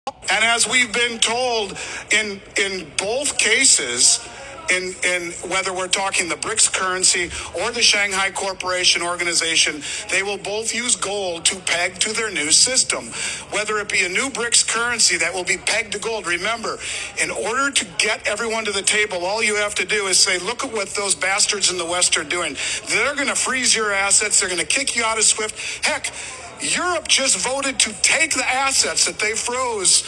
And as we've been told in both cases, in whether we're talking the BRICS currency or the Shanghai Corporation Organization, they will both use gold to peg to their new system. Whether it be a new BRICS currency that will be pegged to gold. Remember, in order to get everyone to the table, all you have to do is say, look at what those bastards in the West are doing. They're going to freeze your assets. They're going to kick you out of SWIFT. Heck, Europe just voted to take the assets that they froze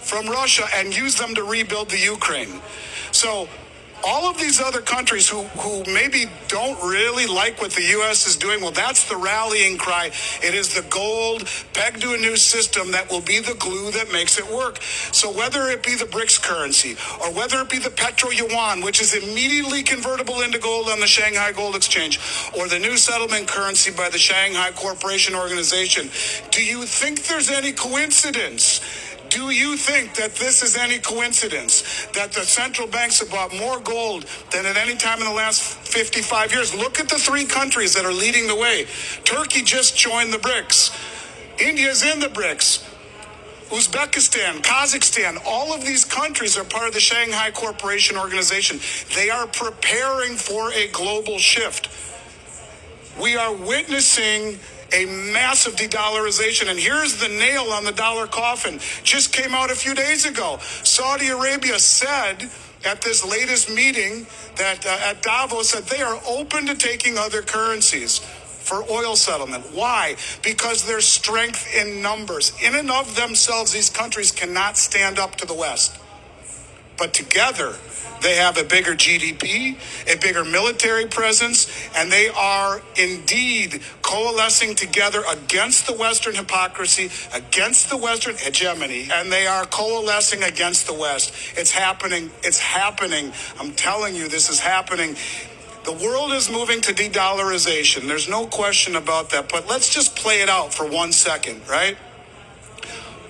from Russia and use them to rebuild the Ukraine. So all of these other countries who maybe don't really like what the U.S. is doing, well, that's the rallying cry. It is the gold pegged to a new system that will be the glue that makes it work. So whether it be the BRICS currency or whether it be the petro yuan, which is immediately convertible into gold on the Shanghai Gold Exchange, or the new settlement currency by the Shanghai Corporation Organization, do you think there's any coincidence? Do you think that this is any coincidence that the central banks have bought more gold than at any time in the last 55 years? Look at the three countries that are leading the way. Turkey just joined the BRICS. India's in the BRICS. Uzbekistan, Kazakhstan, all of these countries are part of the Shanghai Corporation Organization. They are preparing for a global shift. We are witnessing a massive de-dollarization. And here's the nail on the dollar coffin. Just came out a few days ago. Saudi Arabia said at this latest meeting that at Davos that they are open to taking other currencies for oil settlement. Why? Because there's strength in numbers. In and of themselves, these countries cannot stand up to the West. But together, they have a bigger GDP, a bigger military presence, and they are indeed coalescing together against the Western hypocrisy, against the Western hegemony, and they are coalescing against the West. It's happening. It's happening. I'm telling you, this is happening. The world is moving to de-dollarization. There's no question about that. But let's just play it out for 1 second, right?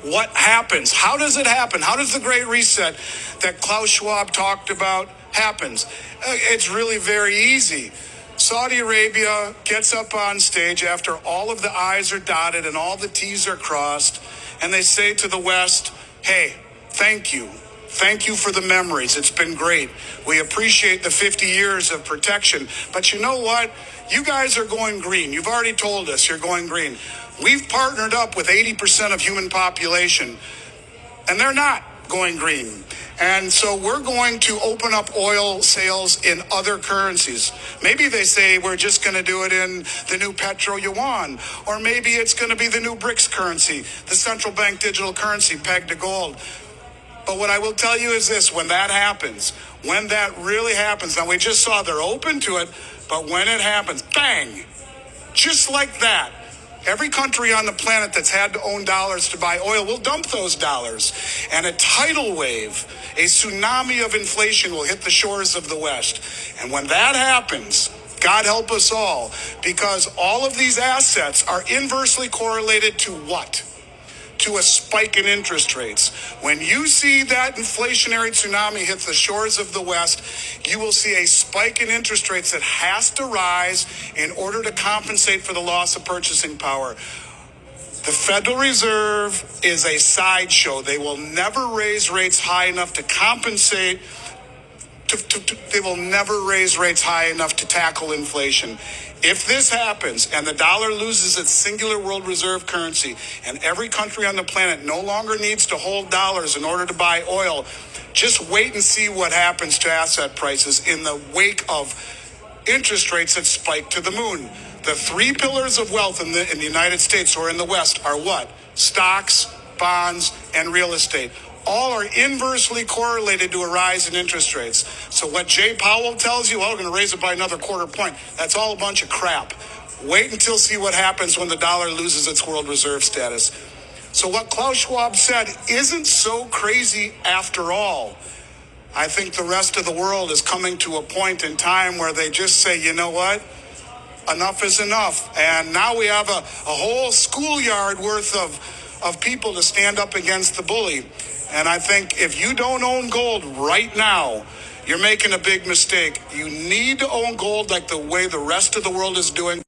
What happens? How does it happen? How does the Great Reset that Klaus Schwab talked about happens? It's really very easy. Saudi Arabia gets up on stage after all of the I's are dotted and all the T's are crossed, and they say to the West, hey, thank you. Thank you for the memories. It's been great. We appreciate the 50 years of protection. But you know what? You guys are going green. You've already told us you're going green. We've partnered up with 80% of human population, and they're not going green. And so we're going to open up oil sales in other currencies. Maybe they say we're just going to do it in the new petro yuan, or maybe it's going to be the new BRICS currency, the central bank digital currency pegged to gold. But what I will tell you is this, when that happens, when that really happens, now we just saw they're open to it, but when it happens, bang, just like that, every country on the planet that's had to own dollars to buy oil will dump those dollars. And a tidal wave, a tsunami of inflation will hit the shores of the West. And when that happens, God help us all, because all of these assets are inversely correlated to what? To a spike in interest rates. When you see that inflationary tsunami hit the shores of the West, you will see a spike in interest rates that has to rise in order to compensate for the loss of purchasing power. The Federal Reserve is a sideshow. They will never raise rates high enough to compensate. They will never raise rates high enough to tackle inflation. If this happens and the dollar loses its singular world reserve currency and every country on the planet no longer needs to hold dollars in order to buy oil, just wait and see what happens to asset prices in the wake of interest rates that spike to the moon. The three pillars of wealth in the United States or in the West are what? Stocks, bonds, and real estate. All are inversely correlated to a rise in interest rates. So what Jay Powell tells you, well, we're going to raise it by another quarter point, that's all a bunch of crap. Wait until see what happens when the dollar loses its world reserve status. So what Klaus Schwab said isn't so crazy after all. I think the rest of the world is coming to a point in time where they just say, you know what? Enough is enough. And now we have a whole schoolyard worth of people to stand up against the bully. And I think if you don't own gold right now, you're making a big mistake. You need to own gold like the way the rest of the world is doing.